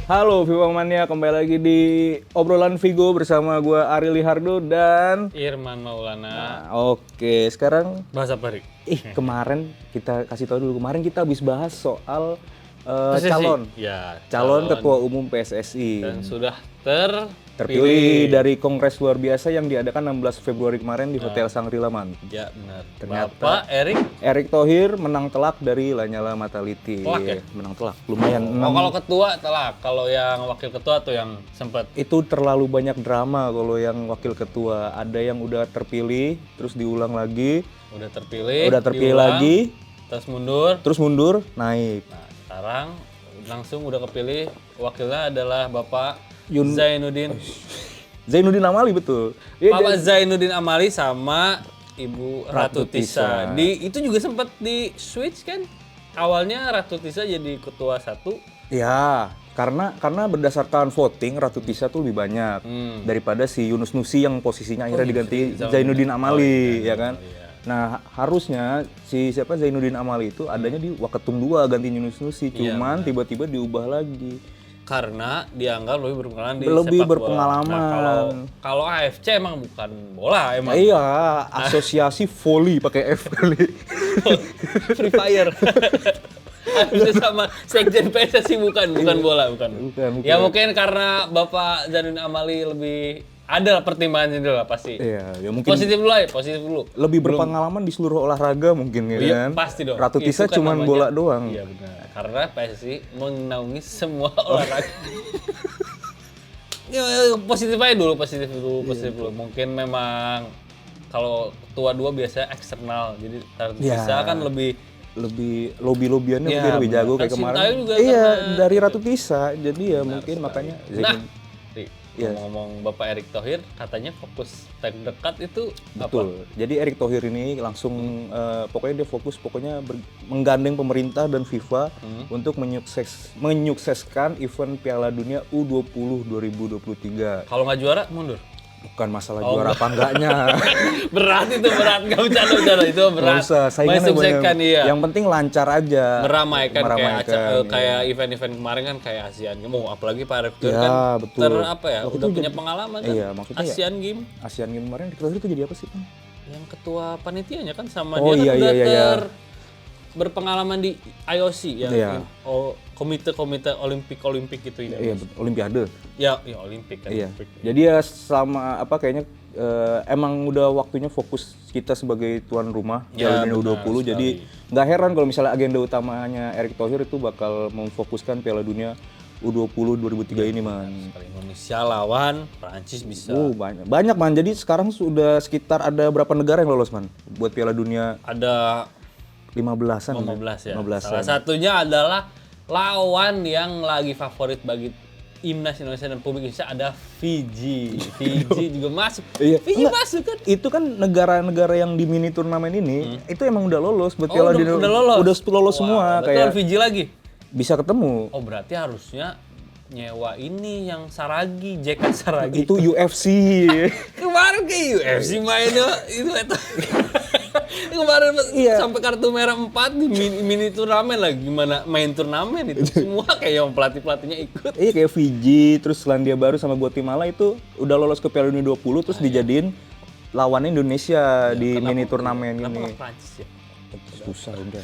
Halo Viva Mania, kembali lagi di obrolan Vigo bersama gue Ari Lihardo dan Irman Maulana. oke, sekarang Bahasa apa, Rik? kemarin kita kasih tahu dulu, kemarin kita habis bahas soal PSSI. calon Calon ketua umum PSSI dan sudah terpilih dari kongres luar biasa yang diadakan 16 Februari kemarin di Hotel Shangri-La Man. Ya, benar. Ternyata Bapak Erick Thohir menang telak dari Lanyala Mataliti. Telak ya? Menang telak, lumayan. kalau ketua telak, kalau yang wakil ketua tuh yang sempat Itu terlalu banyak drama kalau yang wakil ketua. Ada yang udah terpilih, terus diulang lagi, udah terpilih, diulang, lagi, terus mundur. naik. Nah, sekarang langsung udah kepilih, wakilnya adalah Bapak Zainuddin Amali, betul. Iya, Bapak Zainuddin Amali sama Ibu Ratu Tisa. Itu juga sempat di switch kan? Awalnya Ratu Tisa jadi ketua 1. ya, karena berdasarkan voting Ratu Tisa tuh lebih banyak daripada si Yunus Nusi yang posisinya akhirnya diganti Zainuddin Amali, ya kan? Nah, harusnya si Zainuddin Amali itu adanya di Waketum 2 ganti Yunus Nusi, cuman tiba-tiba diubah lagi. Karena dianggap lebih berpengalaman di Lebih sepak berpengalaman. bola. Nah, kalau AFC emang bukan bola emang. Iya, asosiasi voli pakai F kali. Free Fire. AFC sama Sekjen PSSI bukan bola, bukan. Ya mungkin karena Bapak Zainuddin Amali lebih ada pertimbangan itu lah pasti. Iya, ya mungkin Positif dulu. lebih berpengalaman di seluruh olahraga mungkin ya kan. Pasti dong. Ratu Tisa Itu kan cuman namanya- bola doang. Iya benar. Karena PSSI menaungi semua olahraga. Ya, positif dulu. Mungkin memang kalau ketua 2 biasanya eksternal. Jadi Ratu Iya. Tisa kan lebih lobby-lobiannya Iya, mungkin lebih benar. jago Kan kayak kemarin. Sintayong juga Iya, karena dari Ratu Tisa. Jadi ya mungkin makanya ngomong Bapak Erick Thohir katanya fokus terdekat itu apa? betul. Jadi Erick Thohir ini langsung pokoknya dia fokus menggandeng pemerintah dan FIFA untuk menyukseskan event Piala Dunia U20 2023. Kalau nggak juara mundur. Bukan masalah juara apa enggaknya. berat, nggak bercanda itu berat. Nggak usah, saingannya Mensukseskan, banyak. iya. Yang penting lancar aja. Meramaikan iya. kayak event-event kemarin kan kayak Asian Games. Apalagi Pak Erick Thohir Ya, kan betul. udah punya pengalaman kan. Iya, maksudnya ya, Asian Games Asian Games kemarin Erick Thohir itu jadi apa sih, Bang? yang ketua panitianya kan sama Oh, dia kan iya, udah iya. berpengalaman di IOC yang Iya. komite Olimpik gitu ya. Iya, Olimpiade. Ya Olimpik kan. Iya. Olimpik. Jadi ya sama kayaknya emang udah waktunya fokus kita sebagai tuan rumah Ya, Piala Dunia benar U20. Jadi nggak heran kalau misalnya agenda utamanya Erick Thohir itu bakal memfokuskan Piala Dunia U20 2003 ini, Man. Kalau Indonesia lawan Prancis bisa. Banyak, Man. Jadi sekarang sudah sekitar ada berapa negara yang lolos, Man? Buat Piala Dunia Ada 15-an. 15 ya. 15-an. Salah satunya adalah lawan yang lagi favorit bagi Timnas Indonesia dan publik Indonesia ada Fiji. Fiji juga masuk. Iya. Fiji Enggak, masuk kan? itu kan negara-negara yang di mini turnamen ini itu emang udah lolos buat Piala Dunia. udah lolos. Udah lolos semua Berarti kayak lawan Fiji lagi. bisa ketemu. Oh berarti harusnya nyewa ini yang Saragi, JK Saragi. Itu UFC. Kemarin ke UFC mainnya itu. Kemarin sampai kartu merah 4 di mini turnamen lagi. Gimana main turnamen itu semua kayak yang pelatihnya ikut. Iya, kayak Fiji, terus Selandia Baru sama Guatemala itu udah lolos ke Piala Dunia 20 terus dijadiin lawannya Indonesia di mini turnamen Kenapa ini. nggak Prancis ya? Susah. Udah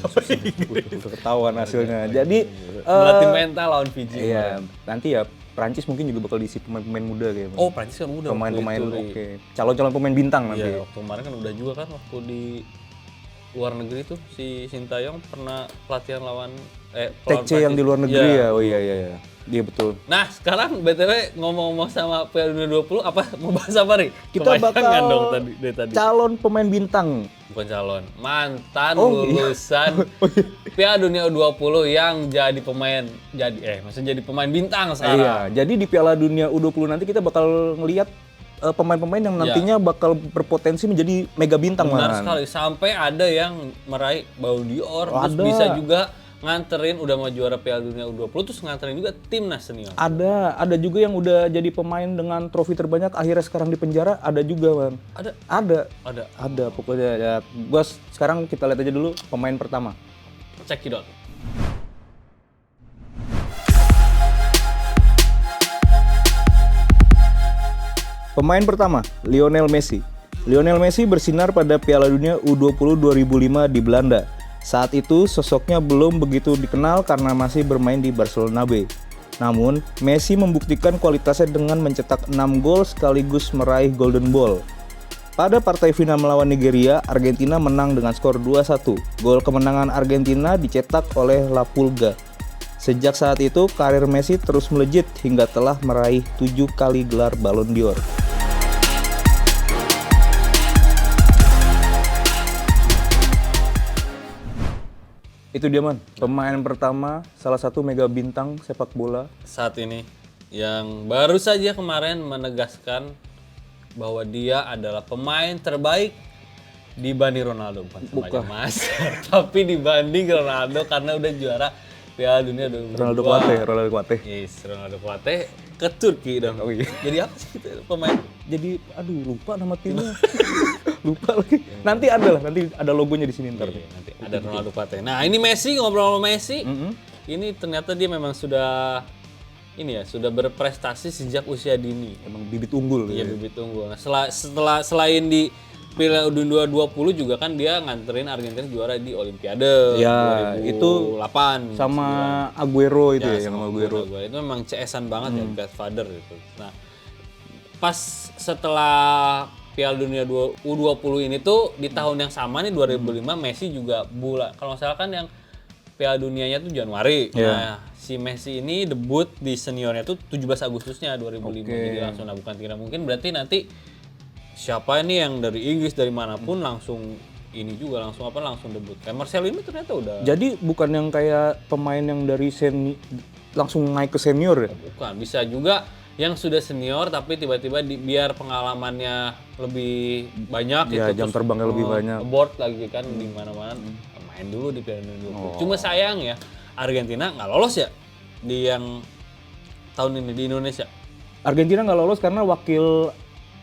ketahuan hasilnya. Jadi Berarti mental lawan Fiji. iya, nanti ya Prancis mungkin juga bakal diisi pemain-pemain muda kayaknya. Oh Prancis kan udah. Pemain-pemain waktu itu, oke. Calon-calon pemain bintang nanti. Iya, waktu kemarin kan udah juga kan waktu di luar negeri tuh si Sintayong pernah pelatihan lawan TC yang di luar negeri ya. Oh iya. Dia betul. Nah, sekarang BTW ngomong-ngomong sama Piala Dunia 20 apa mau bahas apa nih? Kita Kepanjangan bakal dong tadi. calon pemain bintang. Bukan calon, mantan iya. lulusan Piala Dunia U20 yang jadi pemain maksudnya jadi pemain bintang sekarang. Iya, jadi di Piala Dunia U20 nanti kita bakal ngelihat pemain-pemain yang nantinya bakal berpotensi menjadi mega bintang, Benar Man. sekali, sampai ada yang meraih Ballon d'Or, terus Ada. bisa juga nganterin udah mau juara Piala Dunia U20 terus nganterin juga timnas senior. Ada juga yang udah jadi pemain dengan trofi terbanyak akhirnya sekarang di penjara, ada juga, Man. Ada pokoknya ya. Bos, sekarang kita lihat aja dulu pemain pertama. Cekidot. Pemain pertama, Lionel Messi. Lionel Messi bersinar pada Piala Dunia U20 2005 di Belanda. Saat itu sosoknya belum begitu dikenal karena masih bermain di Barcelona B. Namun, Messi membuktikan kualitasnya dengan mencetak 6 gol sekaligus meraih Golden Ball. Pada partai final melawan Nigeria, Argentina menang dengan skor 2-1. Gol kemenangan Argentina dicetak oleh La Pulga. Sejak saat itu, karir Messi terus melejit hingga telah meraih 7 kali gelar Ballon d'Or. Itu dia, Man, pemain pertama, salah satu mega bintang sepak bola Saat ini yang baru saja kemarin menegaskan bahwa dia adalah pemain terbaik dibanding Ronaldo, bukan semuanya Mas, tapi dibanding Ronaldo karena udah juara Piala Dunia 2022. Ronaldo Kuate. Yes, Ronaldo Kuate ke Turki dong. Oh iya. Jadi apa sih itu pemain? Jadi, lupa nama timnya. Lupa lagi. Nanti ada logonya di sini ntar. Iya, nanti ada Ronaldo Kuate. Nah, ini Messi, ngobrol sama Messi. Ini ternyata dia memang sudah berprestasi sejak usia dini. Emang bibit unggul. Iya, bibit unggul. Nah, selain di Piala Dunia 20 juga kan dia nganterin Argentina juara di Olimpiade Ya, 2008 itu sama Aguero itu ya, yang sama Aguero. Itu memang CS-an banget ya, Godfather gitu. Nah, pas setelah Piala Dunia U20 ini tuh di tahun yang sama nih 2005 Messi juga kalau nggak salah kan yang Piala Dunianya tuh Januari. Nah, si Messi ini debut di seniornya tuh 17 Agustusnya 2005. Jadi langsung bukan tidak mungkin berarti nanti siapa ini yang dari Inggris dari manapun langsung debut. Kayak Marcelo ini ternyata udah. Jadi bukan yang kayak pemain yang dari langsung naik ke senior ya? Bukan, bisa juga yang sudah senior tapi tiba-tiba biar pengalamannya lebih banyak Ya, jam terbangnya lebih banyak. Board lagi kan di mana-mana. Main dulu di Piala Dunia 20. Cuma sayang ya Argentina nggak lolos ya di yang tahun ini di Indonesia. Argentina nggak lolos karena wakil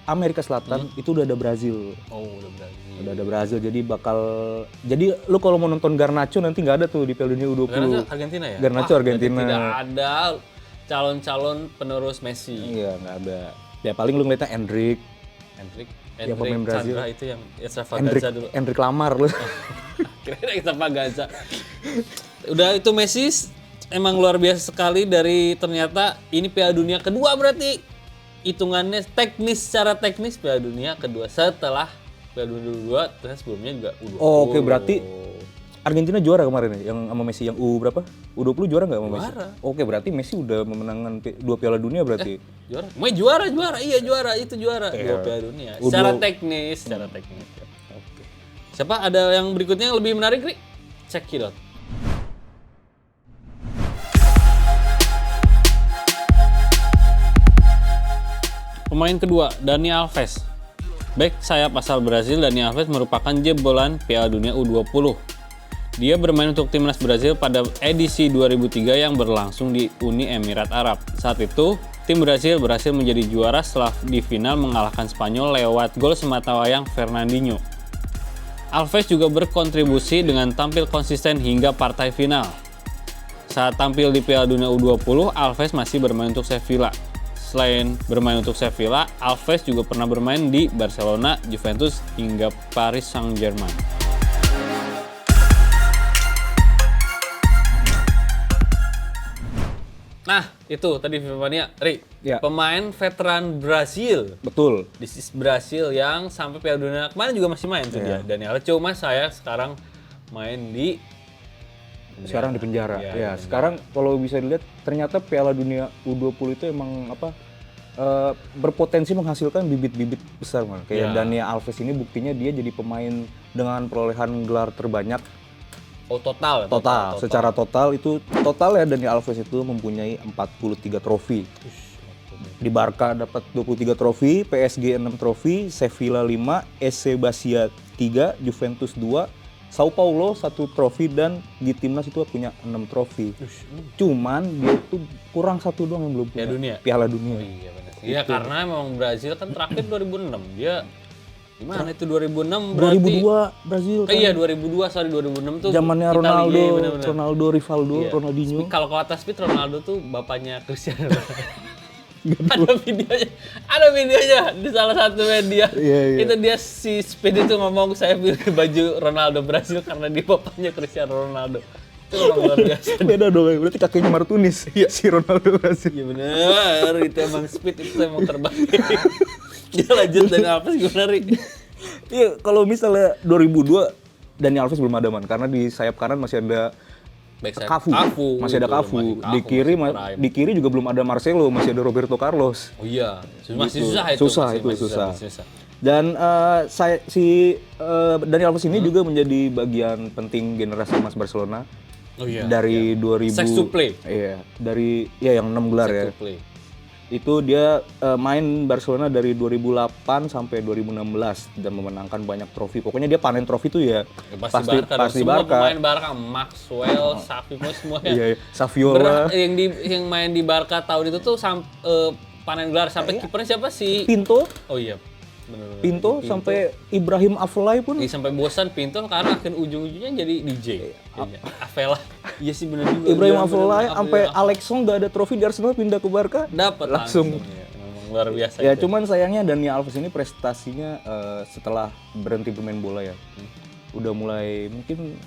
Amerika Selatan itu udah ada Brazil. Oh, udah Brazil. Udah ada Brazil, jadi lu kalau mau nonton Garnacho nanti nggak ada tuh di Piala Dunia U20. Garnacho Argentina ya? Garnacho Argentina. Tidak ada calon-calon penerus Messi. Iya, nggak ada. Ya paling lu ngeliatnya Endrick ya, pemain Brazil. Chandra itu yang Extravaganza dulu. Endrick Lamar lu. Kira-kira Extravaganza. Udah itu Messi emang luar biasa sekali dari ternyata ini Piala Dunia kedua berarti. Hitungannya secara teknis Piala Dunia kedua setelah Piala Dunia 22 terus sebelumnya juga U20. Oh, oke, berarti Argentina juara kemarin ya yang sama Messi yang berapa? U20 juara nggak sama Messi? Juara. Oke, berarti Messi udah memenangkan 2 Piala Dunia berarti. Juara. Juara itu juara 2 Piala Dunia. Secara teknis. Oke. Siapa ada yang berikutnya yang lebih menarik, Ri? Cekidot. Pemain kedua, Dani Alves. Bek sayap asal Brazil, Dani Alves merupakan jebolan Piala Dunia U20. Dia bermain untuk timnas Brazil pada edisi 2003 yang berlangsung di Uni Emirat Arab. Saat itu, tim Brazil berhasil menjadi juara setelah di final mengalahkan Spanyol lewat gol sematawayang Fernandinho. Alves juga berkontribusi dengan tampil konsisten hingga partai final. Saat tampil di Piala Dunia U20, Alves masih bermain untuk Sevilla. Selain bermain untuk Sevilla, Alves juga pernah bermain di Barcelona, Juventus, hingga Paris Saint-Germain. Nah, itu tadi Vivania, Ri. Ya. Pemain veteran Brazil. Betul. This is Brazil yang sampai Piala Dunia kemarin juga masih main tuh dia. Daniel cuma saya sekarang main di sekarang di penjara. Ya, sekarang kalau bisa dilihat ternyata Piala Dunia U20 itu emang berpotensi menghasilkan bibit-bibit besar, man. Kayak Dani Alves ini buktinya dia jadi pemain dengan perolehan gelar terbanyak. Oh, total. Secara total ya Dani Alves itu mempunyai 43 trofi. Di Barca dapat 23 trofi, PSG 6 trofi, Sevilla 5, SC Bastia 3, Juventus 2, Sao Paulo 1 trofi, dan di timnas itu punya 6 trofi. Cuman dia itu kurang 1 doang yang belum punya. Piala Dunia. Oh, iya benar. Iya, karena memang Brazil kan terakhir 2006. Dia gimana itu 2006 berarti 2002 Brazil kan. Iya, 2006 tuh zamannya Ronaldo, Rivaldo, iya. Ronaldinho. Kalau kata speed Ronaldo tuh bapaknya Cristiano. Ada videonya di salah satu media. Iya. Itu dia si Speed itu ngomong saya pilih baju Ronaldo Brasil karena dia bapaknya Cristiano Ronaldo. Itu memang luar biasa. Beda dong, berarti kakeknya Martunis. Si Ronaldo Brasil. Iya benar, itu emang Speed itu emang terbaik. Dia lanjut dari Alves gimana, Ri? Iya, kalau misalnya 2002 Dani Alves belum ada man, karena di sayap kanan masih ada Cafu. Masih ada Cafu. Di kiri juga belum ada Marcelo, masih ada Roberto Carlos. Oh iya, masih susah itu. Susah. Dan Dani Alves ini juga menjadi bagian penting generasi emas Barcelona. Oh iya. Dari 2000. Sex to play. Iya, yang 6 gelar ya. Sex to play. Itu dia main Barcelona dari 2008 sampai 2016 dan memenangkan banyak trofi. Pokoknya dia panen trofi tuh ya pasti semua Barca. Pemain Barca, Maxwell, Xavi semua ya. Iya, Saviola. Yang main di Barca tahun itu tuh panen gelar sampai kipernya siapa sih? Pinto. Oh iya. Bener. Pinto sampai Ibrahim Afellay pun. Sampai bosan Pinto karena akhir ujung-ujungnya jadi DJ. Afellay. Iya sih benar juga. Ibrahim Afellay sampai Alex Song gak ada trofi di Arsenal pindah ke Barca. Dapat langsung. Ya, luar biasa. Ya itu. Cuman sayangnya Dani Alves ini prestasinya setelah berhenti bermain bola ya. Udah mulai mungkin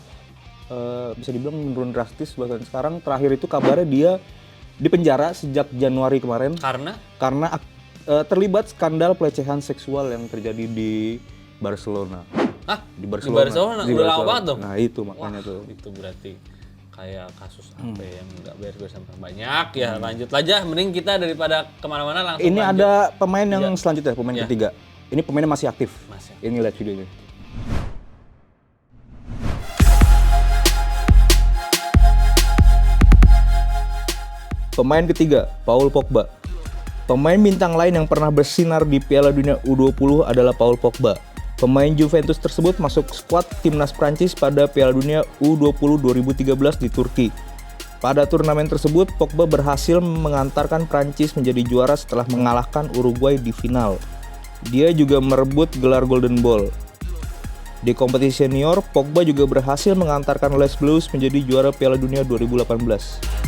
bisa dibilang menurun drastis, bahkan sekarang terakhir itu kabarnya dia dipenjara sejak Januari kemarin. Karena terlibat skandal pelecehan seksual yang terjadi di Barcelona. Di Barcelona? Udah lama banget dong? Nah itu makanya. Wah, tuh. Itu berarti kayak kasus apa yang nggak beres sampai banyak ya. Lanjut aja, mending kita daripada kemana-mana langsung ini lanjut. Ada pemain yang selanjutnya, pemain ketiga. Ini pemainnya masih aktif. Ini lihat videonya. Pemain ketiga, Paul Pogba. Pemain bintang lain yang pernah bersinar di Piala Dunia U20 adalah Paul Pogba. Pemain Juventus tersebut masuk skuad timnas Prancis pada Piala Dunia U20 2013 di Turki. Pada turnamen tersebut, Pogba berhasil mengantarkan Prancis menjadi juara setelah mengalahkan Uruguay di final. Dia juga merebut gelar Golden Ball. Di kompetisi senior, Pogba juga berhasil mengantarkan Les Bleus menjadi juara Piala Dunia 2018.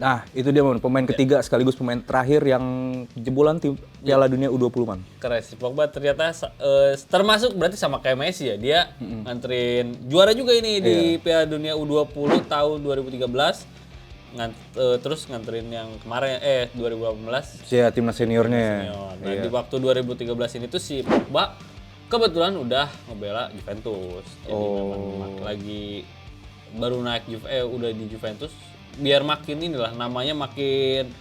Nah, itu dia pemain ketiga sekaligus pemain terakhir yang jebolan tim Piala Dunia U20 man. Keren sih, Pogba ternyata termasuk berarti sama kayak Messi ya. Dia nganterin juara juga ini di Piala Dunia U20 tahun 2013. Terus nganterin yang kemarin 2018. Ya, timnas seniornya ya. Nah, di waktu 2013 ini tuh si Pogba kebetulan udah ngebela Juventus. Jadi memang lagi baru naik udah di Juventus. Biar makin inilah namanya makin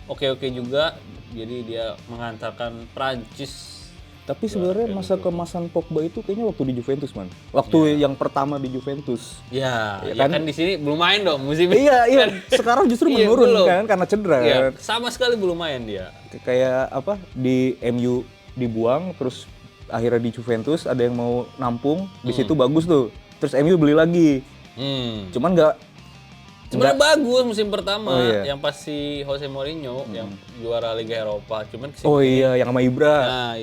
oke juga, jadi dia mengantarkan Prancis. Tapi sebenarnya masa keemasan Pogba itu kayaknya waktu di Juventus man, waktu yang pertama di Juventus. Ya kan di sini belum main dong musim ini. Iya. Sekarang justru menurun kan karena cedera. Iya, sama sekali belum main dia. Kayak apa di MU dibuang, terus akhirnya di Juventus ada yang mau nampung, di situ bagus tuh, terus MU beli lagi. Cuman Sebenarnya bagus musim pertama yang pas si Jose Mourinho yang juara Liga Eropa, cuman yang sama Ibra. Nah,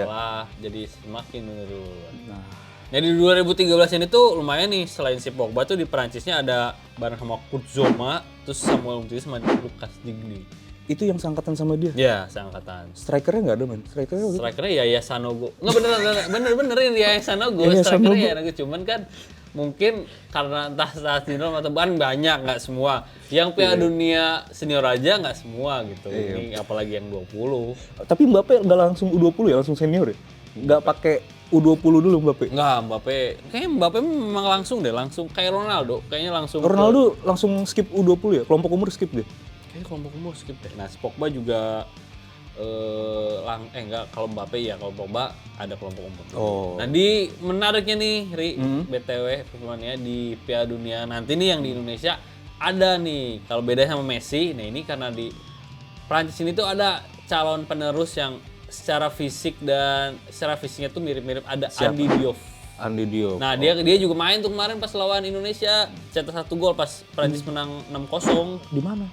malah jadi semakin menurun. Nah, di 2013 ini tuh lumayan nih, selain si Pogba tuh di Perancisnya ada bareng sama Kurt Zouma, terus Samuel Umtiti sama Lucas Digne. Itu yang seangkatan sama dia? Iya, seangkatan. Strikernya nggak ada man? Strikernya ya Sanogo. Nggak bener ya Sanogo. Strikernya ya cuman kan mungkin karena entah saat sindrom atau banyak, nggak semua. Yang Piala Dunia senior aja nggak semua gitu. Ini apalagi yang 20. Tapi Mbappe nggak langsung U20 ya, langsung senior ya? Nggak pakai U20 dulu Mbappe? Nggak, kayaknya Mbappe memang langsung kayak Ronaldo. Kayaknya langsung. Ronaldo langsung skip U20 ya? Kelompok umur skip deh? Kayaknya kelompok umur skip deh. Nah, Pogba juga kalau Mbappe ya, kalau Pogba ada kelompok umur. Nah, di menariknya nih BTW pertemuannya di Piala Dunia nanti nih yang di Indonesia ada nih, kalau beda sama Messi. Nah, ini karena di Prancis ini tuh ada calon penerus yang secara fisik dan secara fisiknya tuh mirip-mirip, ada Andy Diouf. Nah, dia juga main tuh kemarin pas lawan Indonesia, cetak 1 gol pas Prancis menang 6-0. Di mana?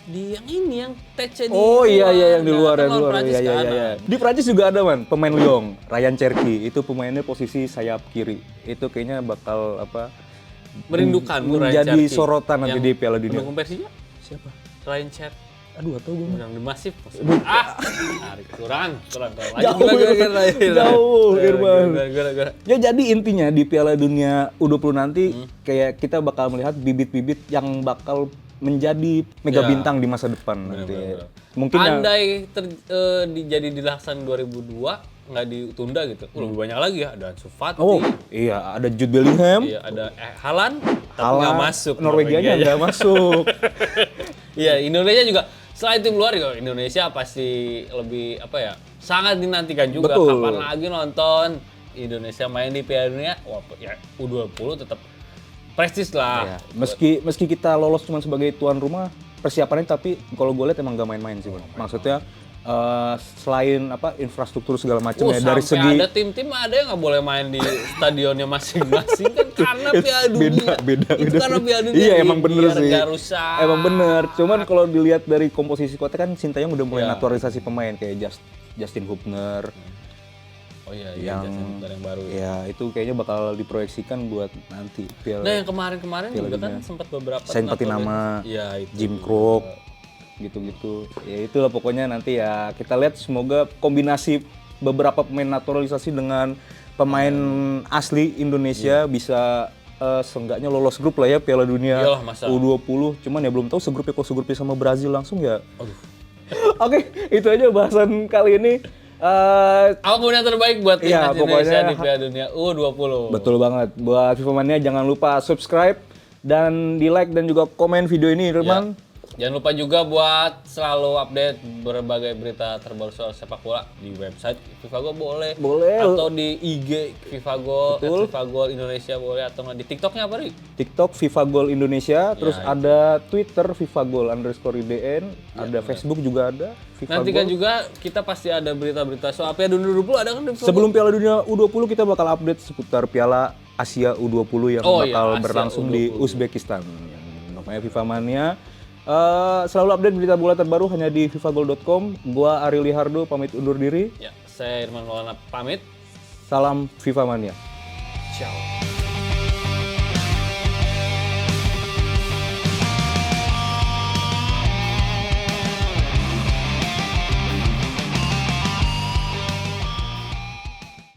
Di yang ini yang TC di Oh iya yang di luar kan ya, di lawan luar. Prancis Iya iya kan. iya. Di Prancis juga ada man, pemain Lyon, Ryan Cherki. Itu pemainnya posisi sayap kiri. Itu kayaknya bakal Merindukanmu Ryan menjadi Cherki. sorotan nanti Yang di Piala Dunia. pendukung Persija? Siapa? Ryan Cherki. Aduh, atau gue mah. Yang di Masif. Kurang. Jauh, Irman. Gara. Ya jadi intinya di Piala Dunia U20 nanti kayak kita bakal melihat bibit-bibit yang bakal menjadi mega Ya. bintang di masa depan nanti. Mungkin yang Andai jadi dilaksanakan 2002 nggak ditunda gitu, lebih banyak lagi ya. Ada Ansu Fati, iya ada Jude Bellingham, iya, ada Haaland, tapi Haaland, nggak masuk. Norwegianya nggak masuk. Iya, Indonesia juga selain tim luar juga Indonesia pasti lebih sangat dinantikan juga. Betul. Kapan lagi nonton Indonesia main di Piala Dunia? Wah, ya U20 tetap prestis lah. Iya. Meski kita lolos cuma sebagai tuan rumah, persiapannya tapi kalau gue lihat emang nggak main-main sih, Bang. Maksudnya selain infrastruktur segala macam ya dari sampai segi ada tim-tim ada yang nggak boleh main di stadionnya masing-masing kan karena Piala Dunia. beda. Karena Piala Dunia. Iya emang bener biar sih. nggak rusak. Emang bener. Cuman kalau dilihat dari komposisi kota kan Sintayong udah mulai Iya. naturalisasi pemain kayak Justin Hubner. Oh iya, yang baru. Ya itu kayaknya bakal diproyeksikan buat nanti Nah yang kemarin juga kan sempat beberapa Sain Patinama, ya, itu Jim Crook, gitu-gitu. Ya itulah pokoknya nanti ya kita lihat semoga kombinasi beberapa pemain naturalisasi dengan pemain asli Indonesia bisa seenggaknya lolos grup lah ya Piala Dunia Iyalah, masa. U20. Cuman ya belum tahu segrupnya sama Brazil langsung ya. Aduh. Oke, itu aja bahasan kali ini. Apa yang terbaik buat Iya, timnas Indonesia pokoknya di Piala Dunia U20? Betul banget. Buat FIFA Mania jangan lupa subscribe dan di like dan juga komen video ini, Irman. Jangan lupa juga buat selalu update berbagai berita terbaru soal sepak bola di website FIFA Go boleh. Atau di IG FIFA Go, FIFA Go Indonesia boleh, atau nggak di TikToknya apa nih? TikTok FIFA Goal Indonesia, terus ada Twitter FIFA Goal_IDN, ada Facebook juga ada. FIFA Nanti kan juga kita pasti ada berita-berita soal Piala Dunia U20 ada kan di FIFA Go? Sebelum Piala Dunia U20 kita bakal update seputar Piala Asia U20 yang bakal Asia berlangsung U20. di Uzbekistan. Namanya FIFA Mania. Selalu update berita bola terbaru hanya di fifagol.com. Gua Ariel Lihardo pamit undur diri. Ya, saya Irman Maulana pamit. Salam FIFA Mania. Ciao.